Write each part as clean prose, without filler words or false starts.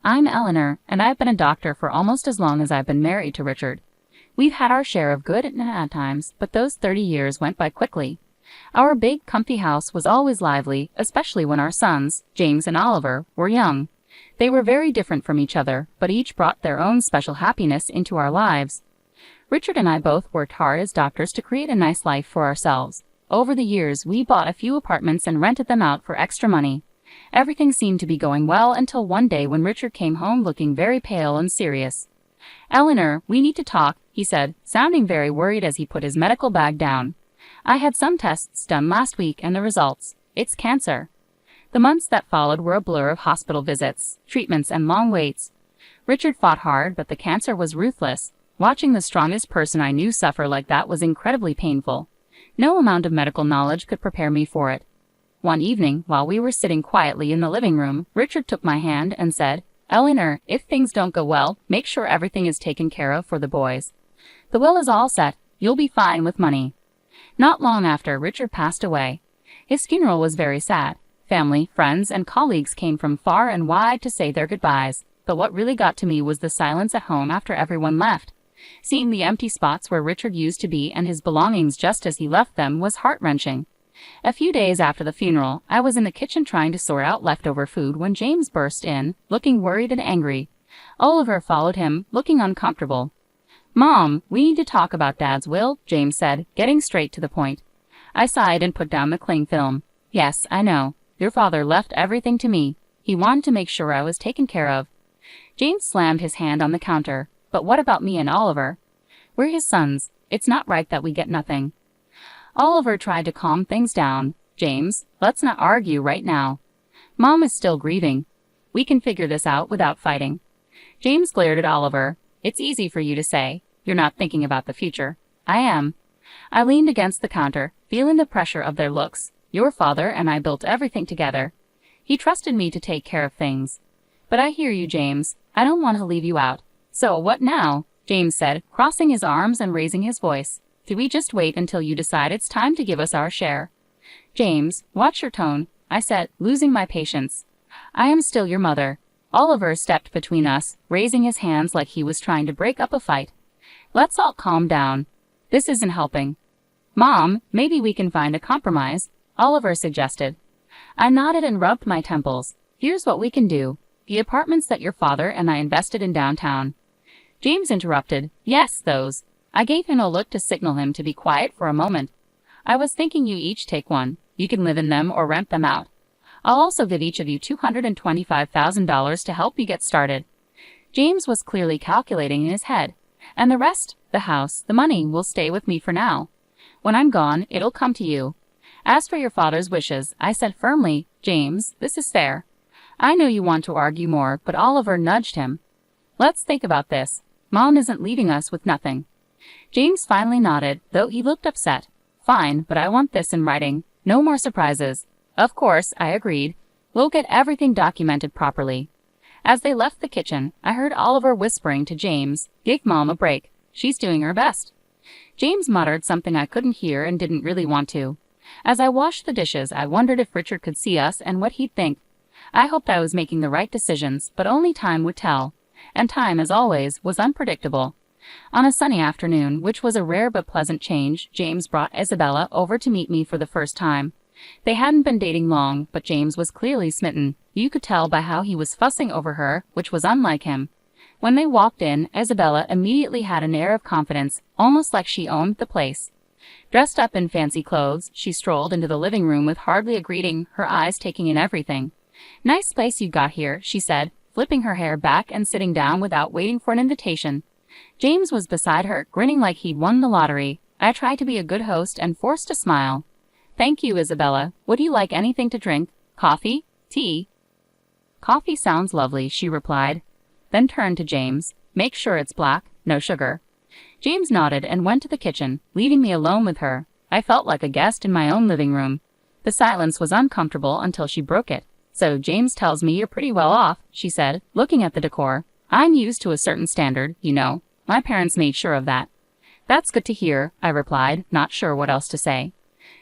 I'm Eleanor, and I've been a doctor for almost as long as I've been married to Richard. We've had our share of good and bad times, but those 30 years went by quickly. Our big, comfy house was always lively, especially when our sons, James and Oliver, were young. They were very different from each other, but each brought their own special happiness into our lives. Richard and I both worked hard as doctors to create a nice life for ourselves. Over the years, we bought a few apartments and rented them out for extra money. Everything seemed to be going well until one day when Richard came home looking very pale and serious. "Eleanor, we need to talk," he said, sounding very worried as he put his medical bag down. "I had some tests done last week and the results. It's cancer." The months that followed were a blur of hospital visits, treatments, and long waits. Richard fought hard, but the cancer was ruthless. Watching the strongest person I knew suffer like that was incredibly painful. No amount of medical knowledge could prepare me for it. One evening, while we were sitting quietly in the living room, Richard took my hand and said, "Eleanor, if things don't go well, make sure everything is taken care of for the boys. The will is all set. You'll be fine with money." Not long after, Richard passed away. His funeral was very sad. Family, friends, and colleagues came from far and wide to say their goodbyes, but what really got to me was the silence at home after everyone left. Seeing the empty spots where Richard used to be and his belongings just as he left them was heart-wrenching. A few days after the funeral, I was in the kitchen trying to sort out leftover food when James burst in, looking worried and angry. Oliver followed him, looking uncomfortable. "Mom, we need to talk about Dad's will," James said, getting straight to the point. I sighed and put down the cling film. "Yes, I know. Your father left everything to me. He wanted to make sure I was taken care of." James slammed his hand on the counter. "But what about me and Oliver? We're his sons. It's not right that we get nothing." Oliver tried to calm things down. "James, let's not argue right now. Mom is still grieving. We can figure this out without fighting." James glared at Oliver. "It's easy for you to say. You're not thinking about the future. I am." I leaned against the counter, feeling the pressure of their looks. "Your father and I built everything together. He trusted me to take care of things. But I hear you, James. I don't want to leave you out. So what now?" James said, crossing his arms and raising his voice. "Do we just wait until you decide it's time to give us our share?" "James, watch your tone," I said, losing my patience. "I am still your mother." Oliver stepped between us, raising his hands like he was trying to break up a fight. "Let's all calm down. This isn't helping." "Mom, maybe we can find a compromise," Oliver suggested. I nodded and rubbed my temples. "Here's what we can do. The apartments that your father and I invested in downtown." James interrupted. "Yes, those." I gave him a look to signal him to be quiet for a moment. "I was thinking you each take one. You can live in them or rent them out. I'll also give each of you $225,000 to help you get started." James was clearly calculating in his head. "And the rest, the house, the money, will stay with me for now. When I'm gone, it'll come to you." "As for your father's wishes," I said firmly, "James, this is fair. I know you want to argue more," but Oliver nudged him. "Let's think about this. Mom isn't leaving us with nothing." James finally nodded, though he looked upset. "Fine, but I want this in writing. No more surprises." "Of course," I agreed. "We'll get everything documented properly." As they left the kitchen, I heard Oliver whispering to James, "Give Mom a break. She's doing her best." James muttered something I couldn't hear and didn't really want to. As I washed the dishes, I wondered if Richard could see us and what he'd think. I hoped I was making the right decisions, but only time would tell. And time, as always, was unpredictable. On a sunny afternoon, which was a rare but pleasant change, James brought Isabella over to meet me for the first time. They hadn't been dating long, but James was clearly smitten. You could tell by how he was fussing over her, which was unlike him. When they walked in, Isabella immediately had an air of confidence, almost like she owned the place. Dressed up in fancy clothes, she strolled into the living room with hardly a greeting, her eyes taking in everything. "Nice place you got here," she said, flipping her hair back and sitting down without waiting for an invitation. James was beside her, grinning like he'd won the lottery. I tried to be a good host and forced a smile. "Thank you, Isabella. Would you like anything to drink? Coffee? Tea?" "Coffee sounds lovely," she replied, then turned to James. "Make sure it's black, no sugar." James nodded and went to the kitchen, leaving me alone with her. I felt like a guest in my own living room. The silence was uncomfortable until she broke it. "So James tells me you're pretty well off," she said, looking at the decor. "I'm used to a certain standard, you know. My parents made sure of that." "That's good to hear," I replied, not sure what else to say.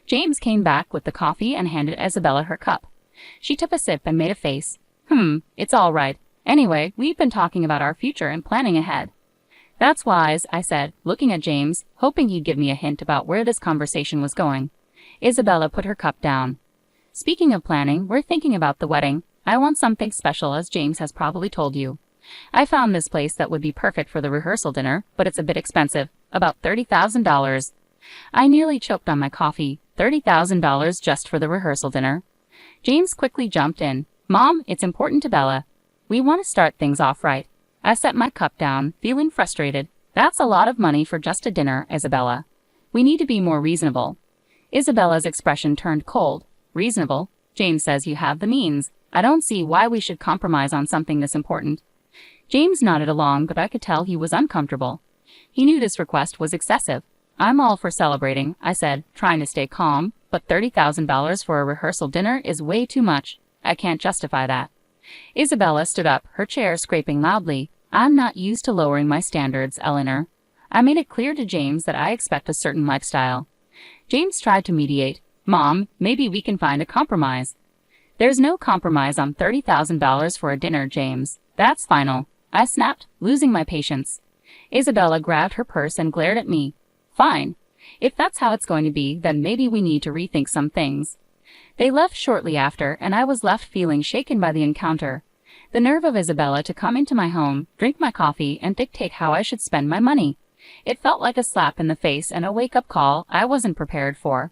James came back with the coffee and handed Isabella her cup. She took a sip and made a face. It's all right. Anyway, we've been talking about our future and planning ahead. That's wise, I said, looking at James, hoping he'd give me a hint about where this conversation was going. Isabella put her cup down. Speaking of planning, we're thinking about the wedding. I want something special, as James has probably told you. I found this place that would be perfect for the rehearsal dinner, but it's a bit expensive, about $30,000. I nearly choked on my coffee. $30,000 just for the rehearsal dinner. James quickly jumped in. Mom, it's important to Bella. We want to start things off right. I set my cup down, feeling frustrated. That's a lot of money for just a dinner, Isabella. We need to be more reasonable. Isabella's expression turned cold. Reasonable? James says you have the means. I don't see why we should compromise on something this important. James nodded along, but I could tell he was uncomfortable. He knew this request was excessive. I'm all for celebrating, I said, trying to stay calm, but $30,000 for a rehearsal dinner is way too much. I can't justify that. Isabella stood up, her chair scraping loudly. I'm not used to lowering my standards, Eleanor. I made it clear to James that I expect a certain lifestyle. James tried to mediate. Mom, maybe we can find a compromise. There's no compromise on $30,000 for a dinner, James. That's final. I snapped, losing my patience. Isabella grabbed her purse and glared at me. Fine. If that's how it's going to be, then maybe we need to rethink some things. They left shortly after, and I was left feeling shaken by the encounter. The nerve of Isabella to come into my home, drink my coffee, and dictate how I should spend my money. It felt like a slap in the face and a wake-up call I wasn't prepared for.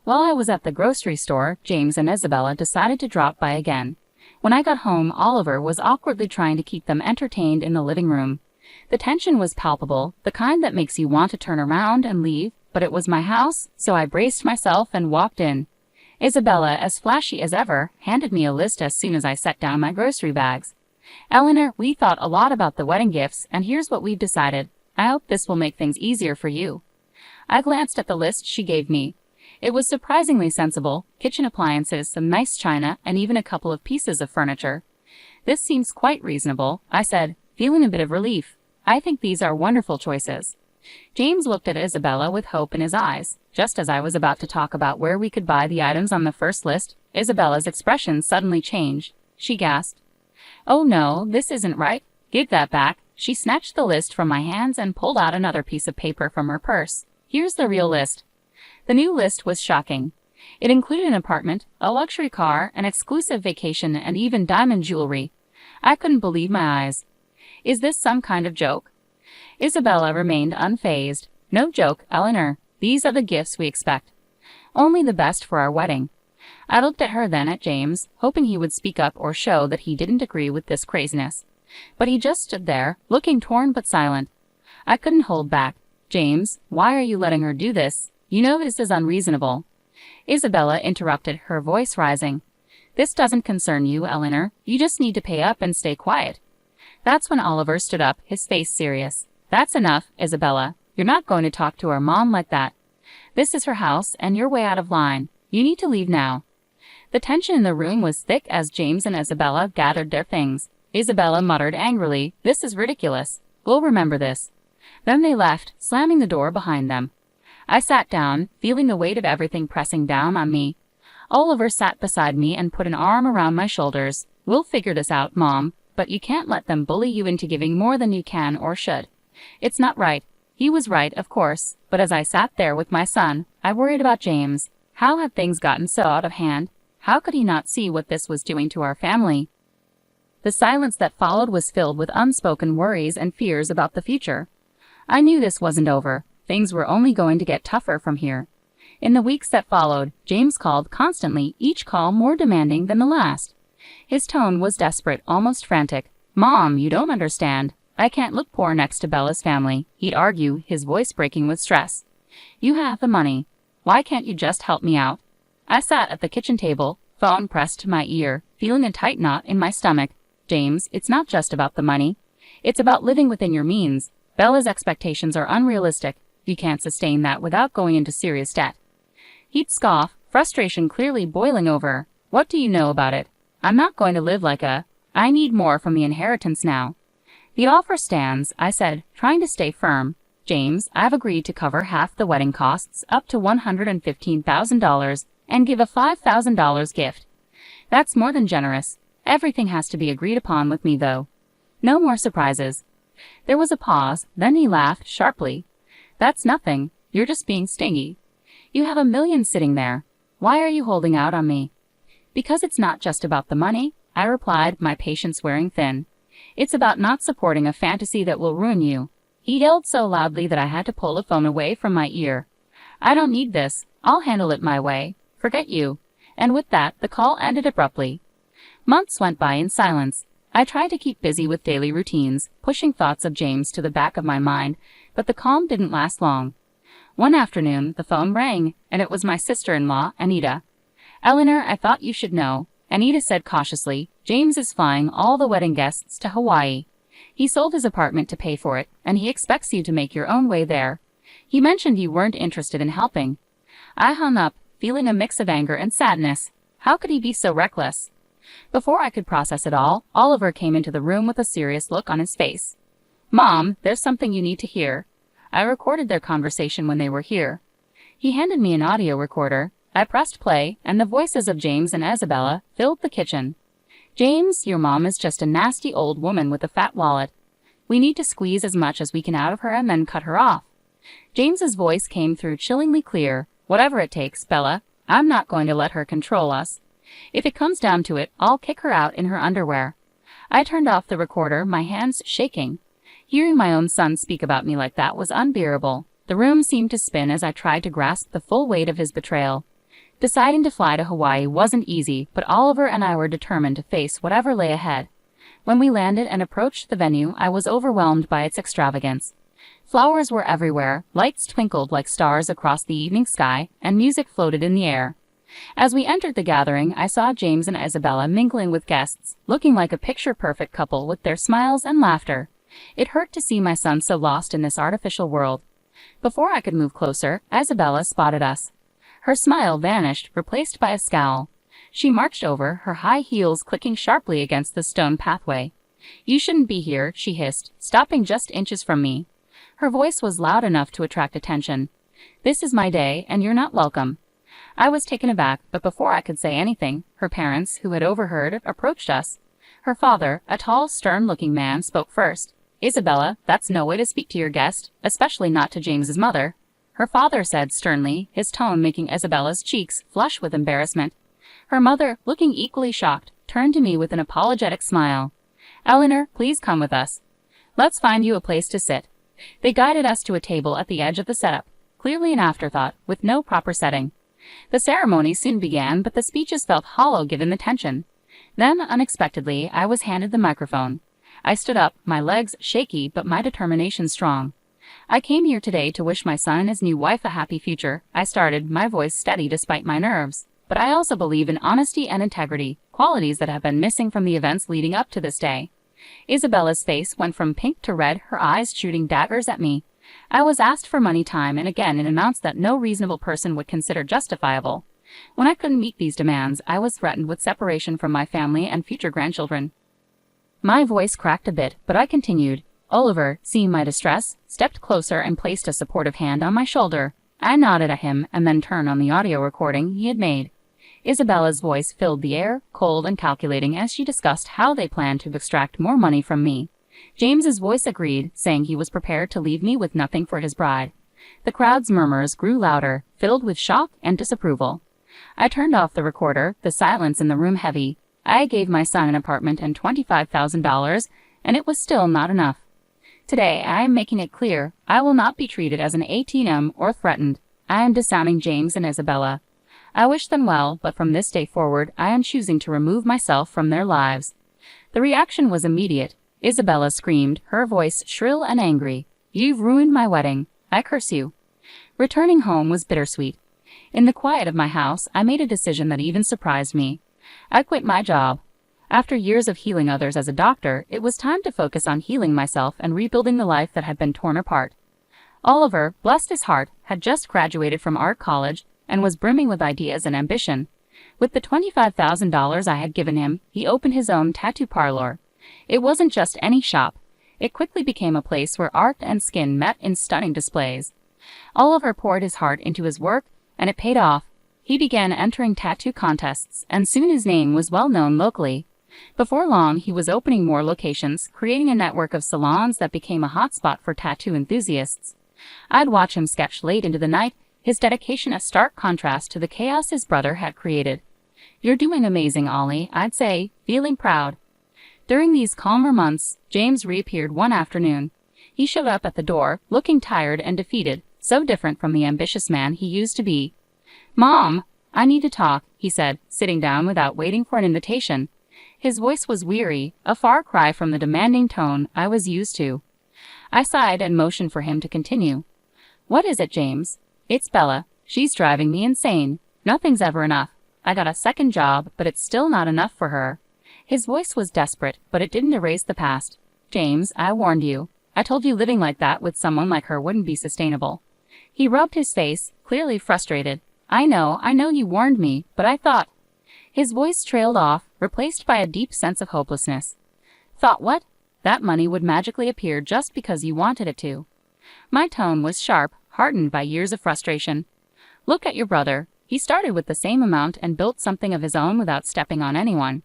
While I was at the grocery store, James and Isabella decided to drop by again. When I got home, Oliver was awkwardly trying to keep them entertained in the living room. The tension was palpable, the kind that makes you want to turn around and leave, but it was my house, so I braced myself and walked in. Isabella, as flashy as ever, handed me a list as soon as I set down my grocery bags. Eleanor, we thought a lot about the wedding gifts, and here's what we've decided. I hope this will make things easier for you. I glanced at the list she gave me. It was surprisingly sensible: kitchen appliances, some nice china, and even a couple of pieces of furniture. This seems quite reasonable, I said, feeling a bit of relief. I think these are wonderful choices. James looked at Isabella with hope in his eyes. Just as I was about to talk about where we could buy the items on the first list, Isabella's expression suddenly changed. She gasped. Oh no, this isn't right. Give that back. She snatched the list from my hands and pulled out another piece of paper from her purse. Here's the real list. The new list was shocking. It included an apartment, a luxury car, an exclusive vacation, and even diamond jewelry. I couldn't believe my eyes. Is this some kind of joke? Isabella remained unfazed. No joke, Eleanor. These are the gifts we expect. Only the best for our wedding. I looked at her, then at James, hoping he would speak up or show that he didn't agree with this craziness. But he just stood there, looking torn but silent. I couldn't hold back. James, why are you letting her do this? You know this is unreasonable. Isabella interrupted, her voice rising. This doesn't concern you, Eleanor. You just need to pay up and stay quiet. That's when Oliver stood up, his face serious. That's enough, Isabella. You're not going to talk to our mom like that. This is her house, and you're way out of line. You need to leave now. The tension in the room was thick as James and Isabella gathered their things. Isabella muttered angrily, This is ridiculous. We'll remember this. Then they left, slamming the door behind them. I sat down, feeling the weight of everything pressing down on me. Oliver sat beside me and put an arm around my shoulders. We'll figure this out, Mom, but you can't let them bully you into giving more than you can or should. It's not right. He was right, of course, but as I sat there with my son, I worried about James. How had things gotten so out of hand? How could he not see what this was doing to our family? The silence that followed was filled with unspoken worries and fears about the future. I knew this wasn't over. Things were only going to get tougher from here. In the weeks that followed, James called constantly, each call more demanding than the last. His tone was desperate, almost frantic. Mom, you don't understand. I can't look poor next to Bella's family, he'd argue, his voice breaking with stress. You have the money. Why can't you just help me out? I sat at the kitchen table, phone pressed to my ear, feeling a tight knot in my stomach. James, it's not just about the money. It's about living within your means. Bella's expectations are unrealistic. You can't sustain that without going into serious debt. He'd scoff, frustration clearly boiling over. What do you know about it? I'm not going to live like I need more from the inheritance now. The offer stands, I said, trying to stay firm. James, I've agreed to cover half the wedding costs, up to $115,000, and give a $5,000 gift. That's more than generous. Everything has to be agreed upon with me, though. No more surprises." There was a pause, then he laughed sharply. "That's nothing. You're just being stingy. You have a million sitting there. Why are you holding out on me?" "Because it's not just about the money," I replied, my patience wearing thin. "It's about not supporting a fantasy that will ruin you." He yelled so loudly that I had to pull the phone away from my ear. "I don't need this. I'll handle it my way. Forget you." And with that, the call ended abruptly. Months went by in silence. I tried to keep busy with daily routines, pushing thoughts of James to the back of my mind, but the calm didn't last long. One afternoon, the phone rang, and it was my sister-in-law, Anita. "Eleanor, I thought you should know," Anita said cautiously. "James is flying all the wedding guests to Hawaii. He sold his apartment to pay for it, and he expects you to make your own way there. He mentioned you weren't interested in helping." I hung up, feeling a mix of anger and sadness. How could he be so reckless? Before I could process it all, Oliver came into the room with a serious look on his face. "Mom, there's something you need to hear." I recorded their conversation when they were here. He handed me an audio recorder. I pressed play, and the voices of James and Isabella filled the kitchen. "James, your mom is just a nasty old woman with a fat wallet. We need to squeeze as much as we can out of her and then cut her off." James's voice came through chillingly clear. "Whatever it takes, Bella. I'm not going to let her control us. If it comes down to it, I'll kick her out in her underwear." I turned off the recorder, my hands shaking. Hearing my own son speak about me like that was unbearable. The room seemed to spin as I tried to grasp the full weight of his betrayal. Deciding to fly to Hawaii wasn't easy, but Oliver and I were determined to face whatever lay ahead. When we landed and approached the venue, I was overwhelmed by its extravagance. Flowers were everywhere, lights twinkled like stars across the evening sky, and music floated in the air. As we entered the gathering, I saw James and Isabella mingling with guests, looking like a picture-perfect couple with their smiles and laughter. It hurt to see my son so lost in this artificial world. Before I could move closer, Isabella spotted us. Her smile vanished, replaced by a scowl. She marched over, her high heels clicking sharply against the stone pathway. "You shouldn't be here," she hissed, stopping just inches from me. Her voice was loud enough to attract attention. "This is my day, and you're not welcome." I was taken aback, but before I could say anything, her parents, who had overheard, approached us. Her father, a tall, stern-looking man, spoke first. "Isabella, that's no way to speak to your guest, especially not to James's mother," her father said sternly, his tone making Isabella's cheeks flush with embarrassment. Her mother, looking equally shocked, turned to me with an apologetic smile. "Eleanor, please come with us. Let's find you a place to sit." They guided us to a table at the edge of the setup, clearly an afterthought, with no proper setting. The ceremony soon began, but the speeches felt hollow given the tension. Then, unexpectedly, I was handed the microphone. I stood up, my legs shaky but my determination strong. "I came here today to wish my son and his new wife a happy future," I started, my voice steady despite my nerves. "But I also believe in honesty and integrity, qualities that have been missing from the events leading up to this day." Isabella's face went from pink to red, her eyes shooting daggers at me. I was asked for money time and again in amounts that no reasonable person would consider justifiable. When I couldn't meet these demands, I was threatened with separation from my family and future grandchildren. My voice cracked a bit, but I continued. Oliver, seeing my distress, stepped closer and placed a supportive hand on my shoulder. I nodded at him and then turned on the audio recording he had made. Isabella's voice filled the air, cold and calculating as she discussed how they planned to extract more money from me. James's voice agreed, saying he was prepared to leave me with nothing for his bride. The crowd's murmurs grew louder, filled with shock and disapproval. I turned off the recorder, the silence in the room heavy. I gave my son an apartment and $25,000, and it was still not enough. Today, I am making it clear, I will not be treated as an ATM or threatened. I am disowning James and Isabella. I wish them well, but from this day forward, I am choosing to remove myself from their lives. The reaction was immediate. Isabella screamed, her voice shrill and angry. "You've ruined my wedding. I curse you." Returning home was bittersweet. In the quiet of my house, I made a decision that even surprised me. I quit my job. After years of healing others as a doctor, it was time to focus on healing myself and rebuilding the life that had been torn apart. Oliver, bless his heart, had just graduated from art college and was brimming with ideas and ambition. With the $25,000 I had given him, he opened his own tattoo parlor. It wasn't just any shop. It quickly became a place where art and skin met in stunning displays. Oliver poured his heart into his work, and it paid off. He began entering tattoo contests, and soon his name was well known locally. Before long, he was opening more locations, creating a network of salons that became a hotspot for tattoo enthusiasts. I'd watch him sketch late into the night, his dedication a stark contrast to the chaos his brother had created. "You're doing amazing, Ollie," I'd say, feeling proud. During these calmer months, James reappeared one afternoon. He showed up at the door, looking tired and defeated, so different from the ambitious man he used to be. "Mom, I need to talk," he said, sitting down without waiting for an invitation. His voice was weary, a far cry from the demanding tone I was used to. I sighed and motioned for him to continue. "What is it, James?" "It's Bella. She's driving me insane. Nothing's ever enough. I got a second job, but it's still not enough for her." His voice was desperate, but it didn't erase the past. "James, I warned you. I told you living like that with someone like her wouldn't be sustainable." He rubbed his face, clearly frustrated. I know you warned me, but I thought—" His voice trailed off, replaced by a deep sense of hopelessness. "Thought what?" "That money would magically appear just because you wanted it to." My tone was sharp, hardened by years of frustration. "Look at your brother. He started with the same amount and built something of his own without stepping on anyone."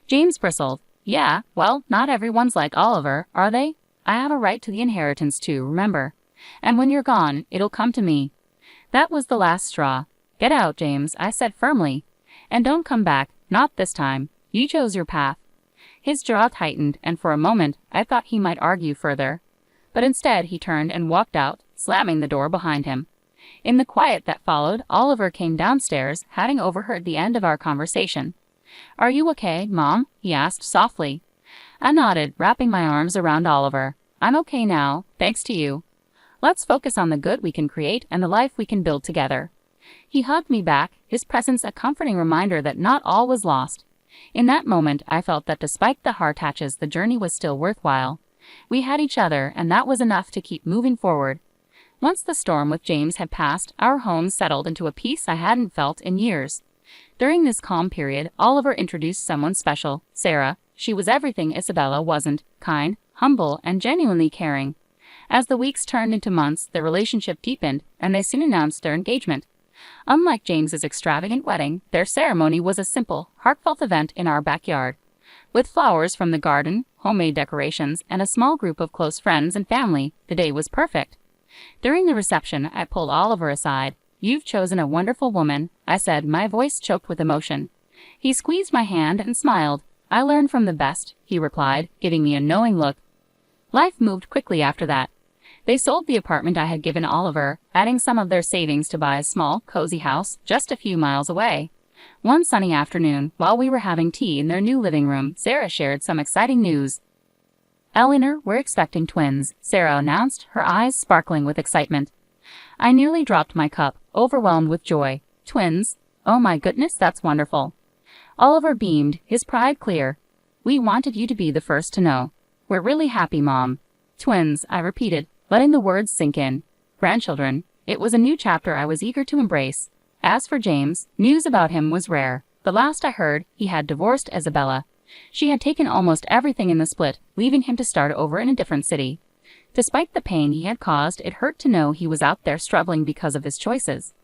James bristled. "Yeah, well, not everyone's like Oliver, are they? I have a right to the inheritance too, remember? And when you're gone, it'll come to me." That was the last straw. "Get out, James," I said firmly. "And don't come back, not this time. You chose your path." His jaw tightened, and for a moment I thought he might argue further. But instead he turned and walked out, slamming the door behind him. In the quiet that followed, Oliver came downstairs, having overheard the end of our conversation. "Are you okay, Mom?" he asked softly. I nodded, wrapping my arms around Oliver. "I'm okay now, thanks to you. Let's focus on the good we can create and the life we can build together." He hugged me back, his presence a comforting reminder that not all was lost. In that moment, I felt that despite the hard patches, the journey was still worthwhile. We had each other, and that was enough to keep moving forward. Once the storm with James had passed, our home settled into a peace I hadn't felt in years. During this calm period, Oliver introduced someone special, Sarah. She was everything Isabella wasn't: kind, humble, and genuinely caring. As the weeks turned into months, their relationship deepened, and they soon announced their engagement. Unlike James's extravagant wedding, their ceremony was a simple, heartfelt event in our backyard. With flowers from the garden, homemade decorations, and a small group of close friends and family, the day was perfect. During the reception, I pulled Oliver aside. "You've chosen a wonderful woman," I said, my voice choked with emotion. He squeezed my hand and smiled. "I learned from the best," he replied, giving me a knowing look. Life moved quickly after that. They sold the apartment I had given Oliver, adding some of their savings to buy a small, cozy house just a few miles away. One sunny afternoon, while we were having tea in their new living room, Sarah shared some exciting news. "Eleanor, we're expecting twins," Sarah announced, her eyes sparkling with excitement. I nearly dropped my cup, overwhelmed with joy. "Twins? Oh my goodness, that's wonderful." Oliver beamed, his pride clear. "We wanted you to be the first to know. We're really happy, Mom." "Twins," I repeated, letting the words sink in. "Grandchildren." It was a new chapter I was eager to embrace. As for James, news about him was rare. The last I heard, he had divorced Isabella. She had taken almost everything in the split, leaving him to start over in a different city. Despite the pain he had caused, it hurt to know he was out there struggling because of his choices.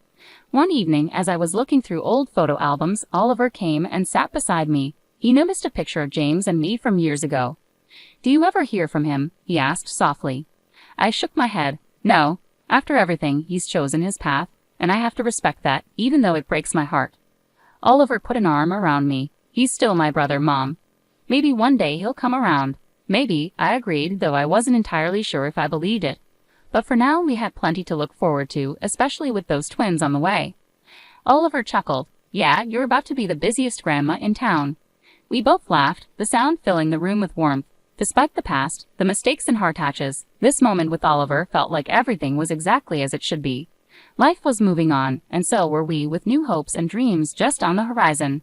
One evening, as I was looking through old photo albums, Oliver came and sat beside me. He noticed a picture of James and me from years ago. "Do you ever hear from him?" he asked softly. I shook my head. "No. After everything, he's chosen his path, and I have to respect that, even though it breaks my heart." Oliver put an arm around me. "He's still my brother, Mom. Maybe one day he'll come around." "Maybe," I agreed, though I wasn't entirely sure if I believed it. But for now, we had plenty to look forward to, especially with those twins on the way. Oliver chuckled. "Yeah, you're about to be the busiest grandma in town." We both laughed, the sound filling the room with warmth. Despite the past, the mistakes and hard patches, this moment with Oliver felt like everything was exactly as it should be. Life was moving on, and so were we, with new hopes and dreams just on the horizon.